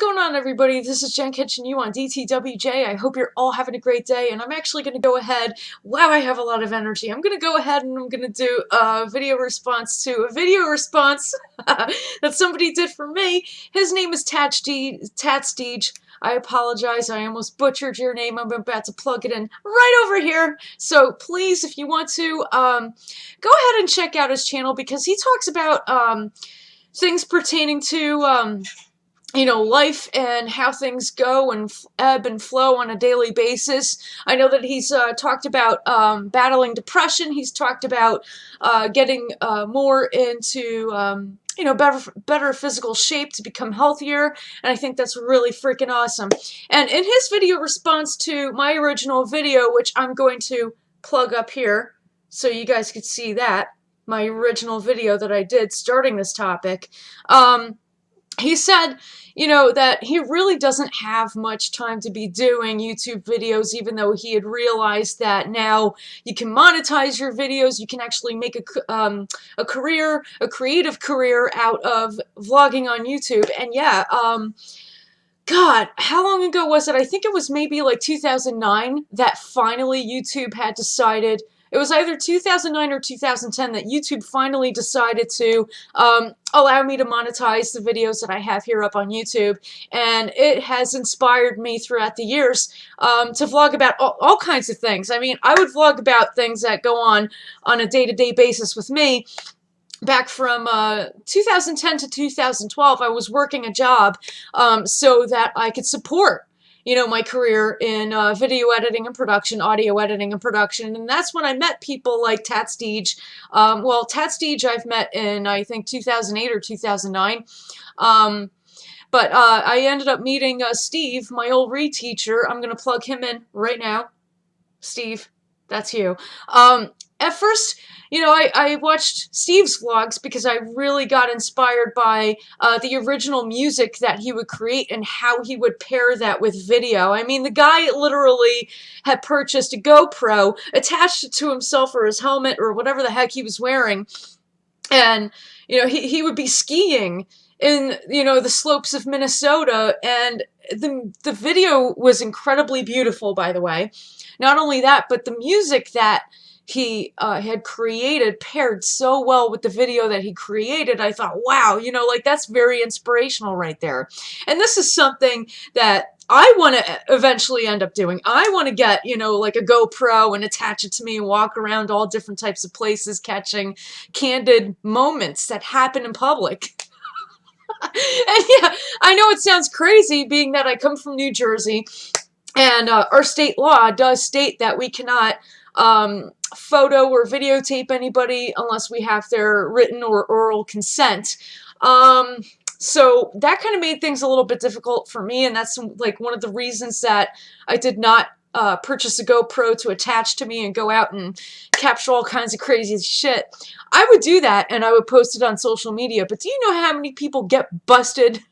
going on, everybody? This is Jen catching you on DTWJ. I hope you're all having a great day, and I'm actually going to go ahead. Wow, I have a lot of energy. I'm going to go ahead and I'm going to do a video response to a video response that somebody did for me. His name is Tattsdeej. I apologize. I almost butchered your name. I'm about to plug it in right over here. So please, if you want to, go ahead and check out his channel because he talks about things pertaining to life and how things go and ebb and flow on a daily basis. I know that he's talked about battling depression. He's talked about getting more into better physical shape to become healthier, and I think that's really freaking awesome. And in his video response to my original video, which I'm going to plug up here so you guys could see that, my original video that I did starting this topic, he said, that he really doesn't have much time to be doing YouTube videos, even though he had realized that now you can monetize your videos, you can actually make a career, a creative career out of vlogging on YouTube. And yeah, God, how long ago was it? I think it was maybe like 2009 that finally YouTube had decided. It was either 2009 or 2010 that YouTube finally decided to allow me to monetize the videos that I have here up on YouTube. And it has inspired me throughout the years to vlog about all kinds of things. I mean, I would vlog about things that go on a day-to-day basis with me. Back from 2010 to 2012, I was working a job so that I could support my career in video editing and production, audio editing and production, and that's when I met people like Tattsdeej. Well, Tattsdeej I've met in, I think, 2008 or 2009. But I ended up meeting Steve, my old reteacher. I'm going to plug him in right now. Steve, that's you. At first, I watched Steve's vlogs because I really got inspired by the original music that he would create and how he would pair that with video. I mean, the guy literally had purchased a GoPro, attached it to himself or his helmet or whatever the heck he was wearing, and, he would be skiing in, the slopes of Minnesota, and the video was incredibly beautiful, by the way. Not only that, but the music that he had created paired so well with the video that he created. I thought, wow, that's very inspirational right there. And this is something that I want to eventually end up doing. I want to get, like a GoPro and attach it to me and walk around all different types of places catching candid moments that happen in public. And yeah, I know it sounds crazy being that I come from New Jersey, and our state law does state that we cannot photo or videotape anybody unless we have their written or oral consent. So that kind of made things a little bit difficult for me, and that's like one of the reasons that I did not purchase a GoPro to attach to me and go out and capture all kinds of crazy shit. I would do that and I would post it on social media, but do you know how many people get busted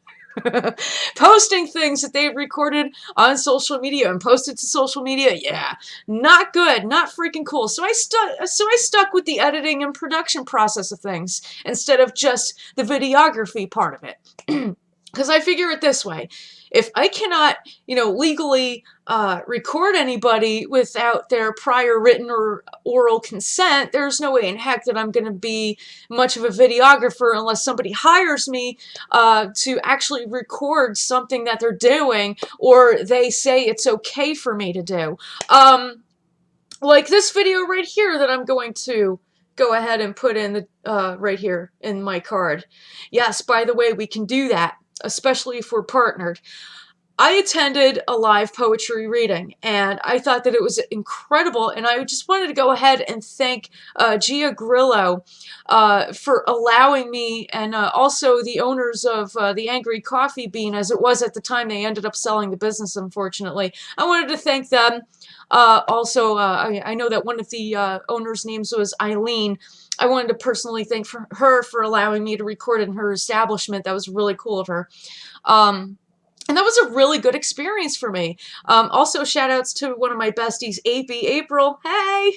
posting things that they've recorded on social media and posted to social media? Yeah, not good, not freaking cool. So I stuck with the editing and production process of things instead of just the videography part of it. Because I figure it this way: if I cannot, legally record anybody without their prior written or oral consent, there's no way in heck that I'm going to be much of a videographer unless somebody hires me to actually record something that they're doing, or they say it's okay for me to do. Like this video right here that I'm going to go ahead and put in the right here in my card. Yes, by the way, we can do that, especially if we're partnered. I attended a live poetry reading, and I thought that it was incredible, and I just wanted to go ahead and thank Gia Grillo for allowing me, and also the owners of the Angry Coffee Bean, as it was at the time. They ended up selling the business, unfortunately. I wanted to thank them. Also, I know that one of the owners' names was Eileen. I wanted to personally thank her for allowing me to record in her establishment. That was really cool of her. And that was a really good experience for me. Also, shout outs to one of my besties, April. Hey!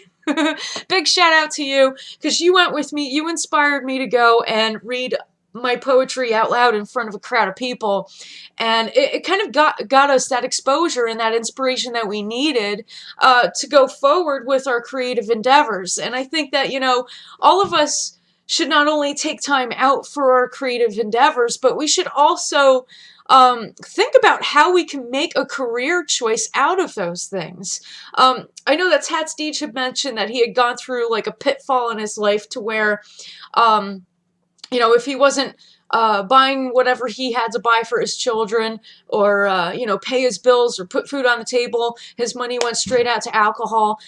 Big shout out to you, because you went with me. You inspired me to go and read my poetry out loud in front of a crowd of people. And it kind of got us that exposure and that inspiration that we needed to go forward with our creative endeavors. And I think that, you know, all of us should not only take time out for our creative endeavors, but we should also think about how we can make a career choice out of those things. I know that Tattsdeej had mentioned that he had gone through like a pitfall in his life to where, you know, if he wasn't buying whatever he had to buy for his children, or, you know, pay his bills or put food on the table, his money went straight out to alcohol.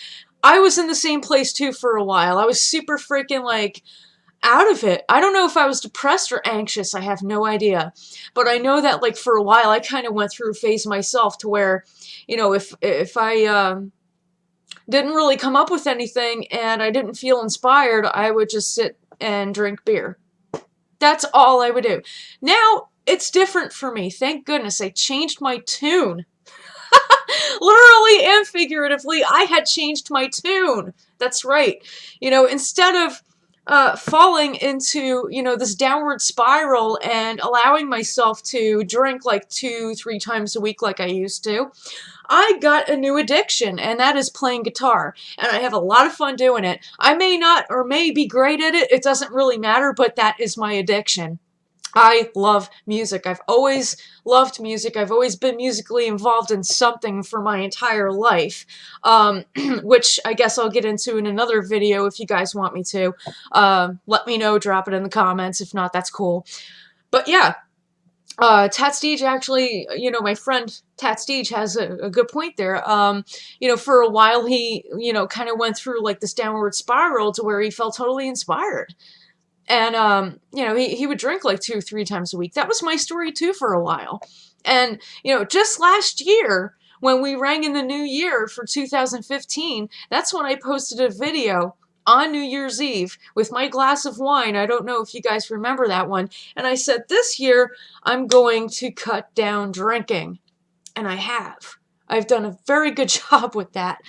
I was in the same place too for a while. I was super freaking like out of it. I don't know if I was depressed or anxious. I have no idea. But I know that like for a while I kind of went through a phase myself to where, you know, if I didn't really come up with anything and I didn't feel inspired, I would just sit and drink beer. That's all I would do. Now it's different for me. Thank goodness I changed my tune. Literally and figuratively, I had changed my tune. That's right. You know, instead of falling into, you know, this downward spiral and allowing myself to drink like 2-3 times a week like I used to, I got a new addiction, and that is playing guitar. And I have a lot of fun doing it. I may not or may be great at it. It doesn't really matter, but that is my addiction. I love music. I've always loved music. I've always been musically involved in something for my entire life, which I guess I'll get into in another video if you guys want me to. Let me know, drop it in the comments. If not, that's cool. But yeah, Tattsdeej actually, you know, my friend Tattsdeej has a good point there. You know, for a while he, you know, kind of went through like this downward spiral to where he felt totally inspired. And, you know, he would drink like 2-3 times a week. That was my story too for a while. And, you know, just last year, when we rang in the new year for 2015, that's when I posted a video on New Year's Eve with my glass of wine. I don't know if you guys remember that one. And I said, this year, I'm going to cut down drinking. And I have. I've done a very good job with that.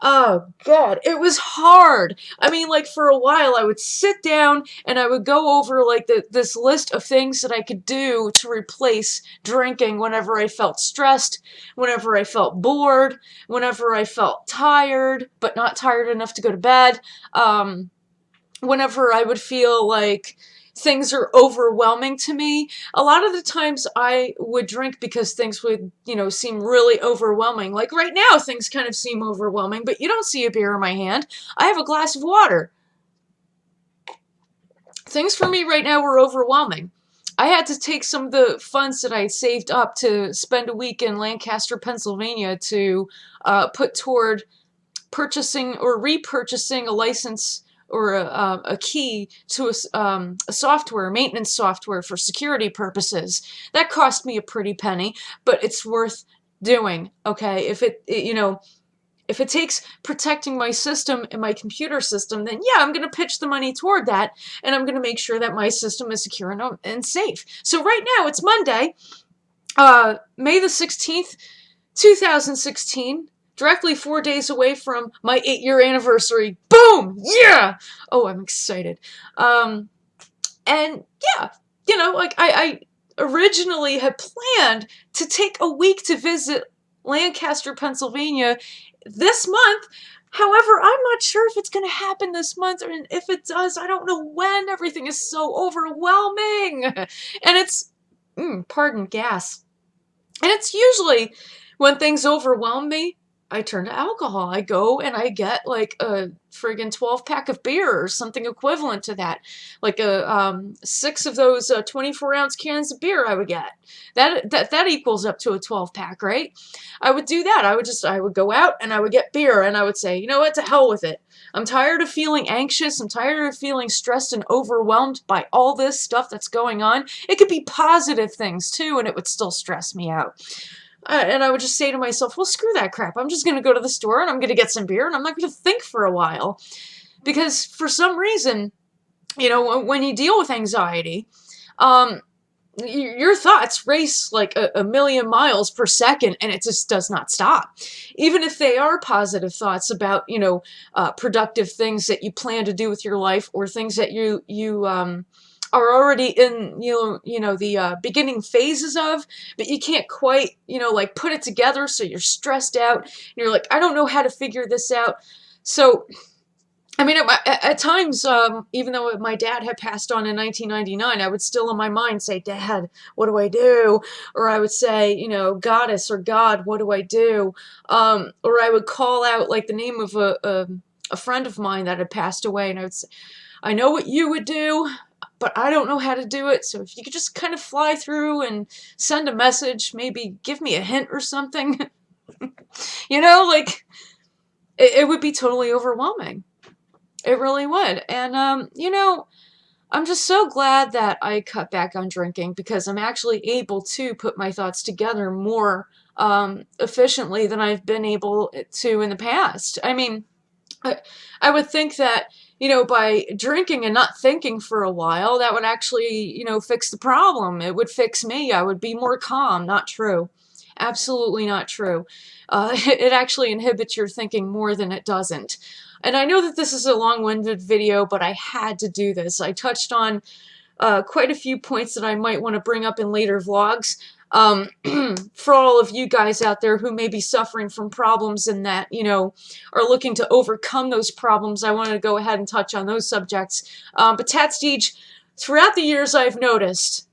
Oh, God, it was hard. I mean, like, for a while, I would sit down and I would go over, like, this list of things that I could do to replace drinking whenever I felt stressed, whenever I felt bored, whenever I felt tired, but not tired enough to go to bed, whenever I would feel like things are overwhelming to me. A lot of the times I would drink because things would, you know, seem really overwhelming. Like right now, things kind of seem overwhelming, but you don't see a beer in my hand. I have a glass of water. Things for me right now were overwhelming. I had to take some of the funds that I had saved up to spend a week in Lancaster, Pennsylvania to put toward purchasing or repurchasing a license or a key to a software, maintenance software for security purposes. That cost me a pretty penny, but it's worth doing, okay? If you know, if it takes protecting my system and my computer system, then yeah, I'm going to pitch the money toward that, and I'm going to make sure that my system is secure and safe. So right now, it's Monday, May the 16th, 2016, directly 4 days away from my 8-year anniversary. Boom! Yeah! Oh, I'm excited. And yeah, you know, like I originally had planned to take a week to visit Lancaster, Pennsylvania this month. However, I'm not sure if it's going to happen this month, or if it does, I don't know when. Everything is so overwhelming. And it's, pardon, gas. And it's usually when things overwhelm me, I turn to alcohol. I go and I get like a friggin' 12-pack of beer or something equivalent to that. Like a 6 of those 24-ounce cans of beer I would get. That equals up to a 12-pack, right? I would do that. I would go out and I would get beer and I would say, you know what, to hell with it. I'm tired of feeling anxious. I'm tired of feeling stressed and overwhelmed by all this stuff that's going on. It could be positive things too, and it would still stress me out. And I would just say to myself, well, screw that crap. I'm just going to go to the store and I'm going to get some beer and I'm not going to think for a while. Because for some reason, you know, when you deal with anxiety, your thoughts race like a million miles per second and it just does not stop. Even if they are positive thoughts about, you know, productive things that you plan to do with your life or things that you are already in, the beginning phases of, but you can't quite, like put it together, so you're stressed out, and you're like, I don't know how to figure this out. So, I mean, at times, even though my dad had passed on in 1999, I would still in my mind say, Dad, what do I do? Or I would say, Goddess or God, what do I do? Or I would call out like the name of a friend of mine that had passed away, and I would say, I know what you would do, but I don't know how to do it, so if you could just kind of fly through and send a message, maybe give me a hint or something. Like, it would be totally overwhelming. It really would. And, I'm just so glad that I cut back on drinking, because I'm actually able to put my thoughts together more efficiently than I've been able to in the past. I mean, I would think that, by drinking and not thinking for a while, that would actually, fix the problem. It would fix me. I would be more calm. Not true. Absolutely not true. It actually inhibits your thinking more than it doesn't. And I know that this is a long-winded video, but I had to do this. I touched on quite a few points that I might want to bring up in later vlogs. For all of you guys out there who may be suffering from problems and that, are looking to overcome those problems, I wanted to go ahead and touch on those subjects. But Tattsdeej, throughout the years, I've noticed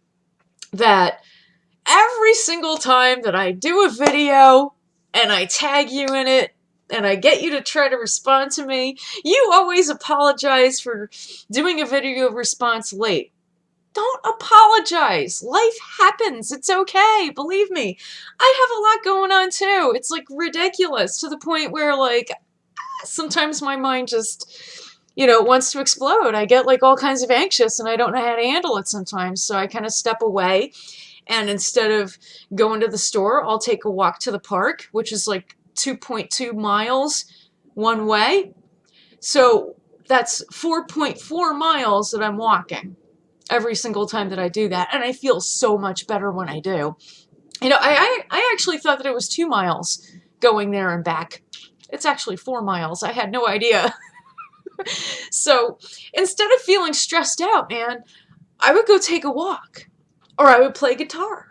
that every single time that I do a video and I tag you in it, and I get you to try to respond to me, you always apologize for doing a video response late. Don't apologize. Life happens. It's okay. Believe me. I have a lot going on too. It's like ridiculous, to the point where like sometimes my mind just, wants to explode. I get like all kinds of anxious and I don't know how to handle it sometimes. So I kind of step away, and instead of going to the store, I'll take a walk to the park, which is like 2.2 miles one way. So that's 4.4 miles that I'm walking every single time that I do that. And I feel so much better when I do. I actually thought that it was 2 miles going there and back. It's actually 4 miles. I had no idea. So instead of feeling stressed out, man, I would go take a walk, or I would play guitar.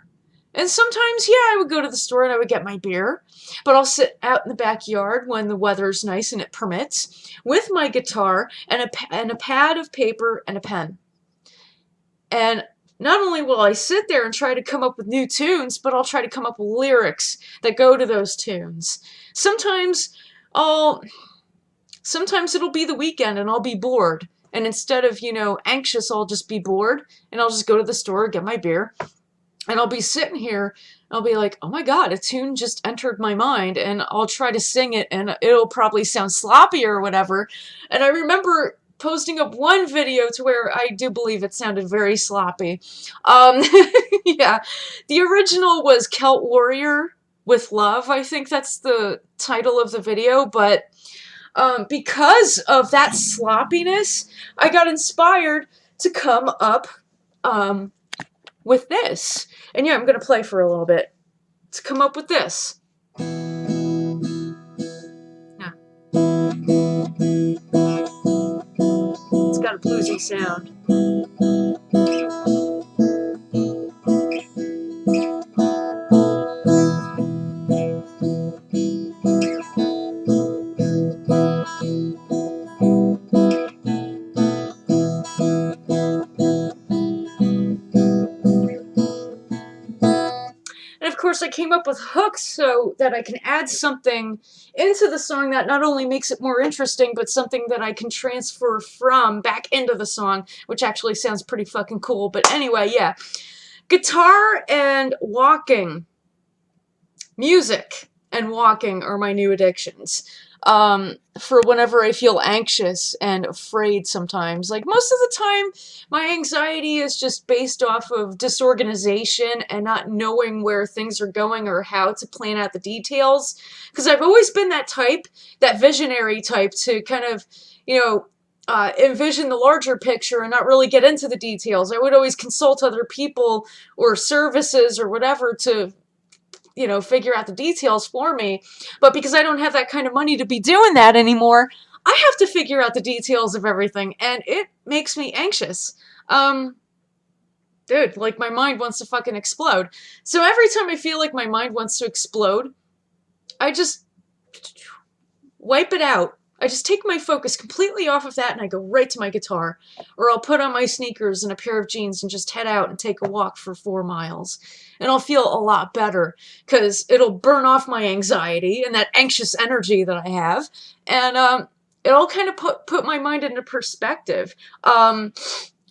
And sometimes, yeah, I would go to the store and I would get my beer, but I'll sit out in the backyard when the weather's nice and it permits, with my guitar and a pad of paper and a pen. And not only will I sit there and try to come up with new tunes, but I'll try to come up with lyrics that go to those tunes. Sometimes it'll be the weekend and I'll be bored. And instead of, anxious, I'll just be bored, and I'll just go to the store, get my beer, and I'll be sitting here, and I'll be like, oh my God, a tune just entered my mind, and I'll try to sing it, and it'll probably sound sloppy or whatever. And I remember posting up one video to where I do believe it sounded very sloppy. Yeah, the original was Celt Warrior with Love. I think that's the title of the video, but because of that sloppiness, I got inspired to come up with this. And yeah, I'm going to play for a little bit to come up with this. Yeah. It's got a bluesy sound. And of course I came up with hooks so that I can add something into the song that not only makes it more interesting, but something that I can transfer from back into the song, which actually sounds pretty fucking cool. But anyway, yeah. Guitar and walking. Music and walking are my new addictions. For whenever I feel anxious and afraid sometimes. Like, most of the time, my anxiety is just based off of disorganization and not knowing where things are going or how to plan out the details. Because I've always been that type, that visionary type, to kind of, envision the larger picture and not really get into the details. I would always consult other people or services or whatever to figure out the details for me. But because I don't have that kind of money to be doing that anymore, I have to figure out the details of everything, and it makes me anxious. dude, like my mind wants to fucking explode. So every time I feel like my mind wants to explode, I just wipe it out. I just take my focus completely off of that and I go right to my guitar. Or I'll put on my sneakers and a pair of jeans and just head out and take a walk for 4 miles. And I'll feel a lot better because it'll burn off my anxiety and that anxious energy that I have. And it'll kind of put my mind into perspective. I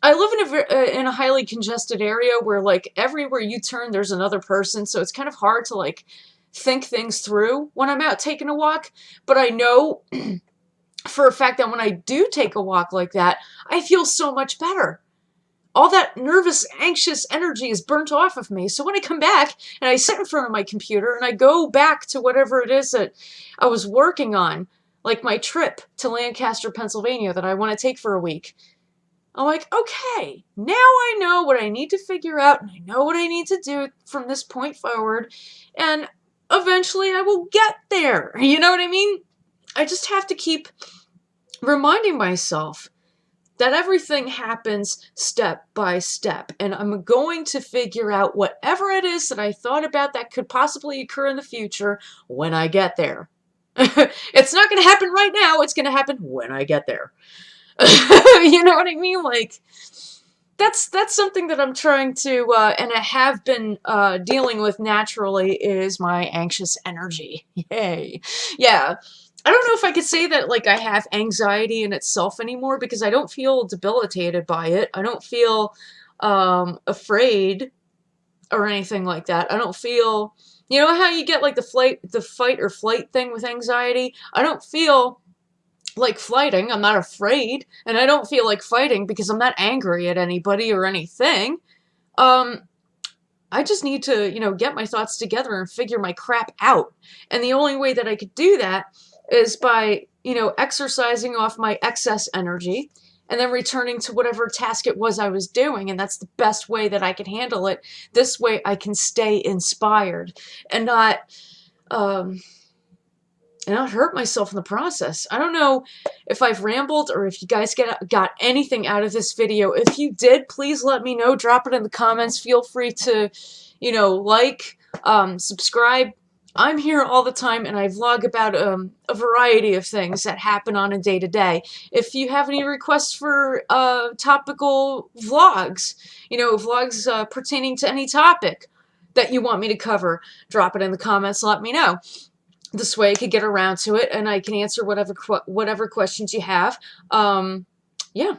live in a highly congested area where, like, everywhere you turn, there's another person. So it's kind of hard to, like, think things through when I'm out taking a walk. But I know for a fact that when I do take a walk like that, I feel so much better. All that nervous, anxious energy is burnt off of me. So when I come back and I sit in front of my computer and I go back to whatever it is that I was working on, like my trip to Lancaster, Pennsylvania that I want to take for a week, I'm like, okay, now I know what I need to figure out and I know what I need to do from this point forward. And eventually I will get there. You know what I mean? I just have to keep reminding myself that everything happens step by step, and I'm going to figure out whatever it is that I thought about that could possibly occur in the future when I get there. It's not going to happen right now. It's going to happen when I get there. You know what I mean? Like, that's something that I'm trying to, and I have been dealing with naturally, is my anxious energy. Yay. Yeah. I don't know if I could say that, like, I have anxiety in itself anymore because I don't feel debilitated by it. I don't feel afraid or anything like that. I don't feel, you know how you get, like, the fight or flight thing with anxiety? I don't feel like fighting. I'm not afraid, and I don't feel like fighting because I'm not angry at anybody or anything. I just need to, you know, get my thoughts together and figure my crap out. And the only way that I could do that is by, you know, exercising off my excess energy and then returning to whatever task it was I was doing. And that's the best way that I can handle it. This way I can stay inspired and not hurt myself in the process. I don't know if I've rambled or if you guys got anything out of this video. If you did, please let me know. Drop it in the comments. Feel free to, you know, like, subscribe. I'm here all the time, and I vlog about a variety of things that happen on a day-to-day. If you have any requests for topical vlogs, you know, vlogs pertaining to any topic that you want me to cover, drop it in the comments. Let me know. This way I could get around to it, and I can answer whatever questions you have. Yeah.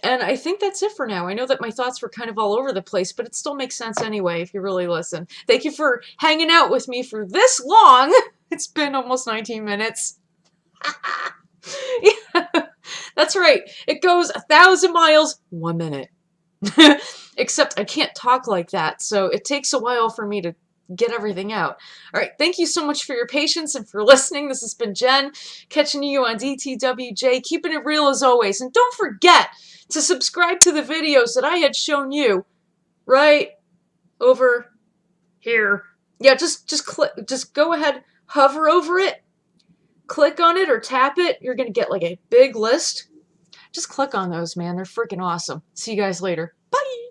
And I think that's it for now. I know that my thoughts were kind of all over the place, but it still makes sense anyway if you really listen. Thank you for hanging out with me for this long. It's been almost 19 minutes. Yeah, that's right. It goes 1,000 miles, 1 minute. Except I can't talk like that, so it takes a while for me to get everything out. All right, thank you so much for your patience and for listening. This has been Jen, catching you on DTWJ, keeping it real as always. And don't forget to subscribe to the videos that I had shown you right over here. Yeah, just click, just go ahead, hover over it, click on it or tap it. You're going to get like a big list. Just click on those, man. They're freaking awesome. See you guys later. Bye!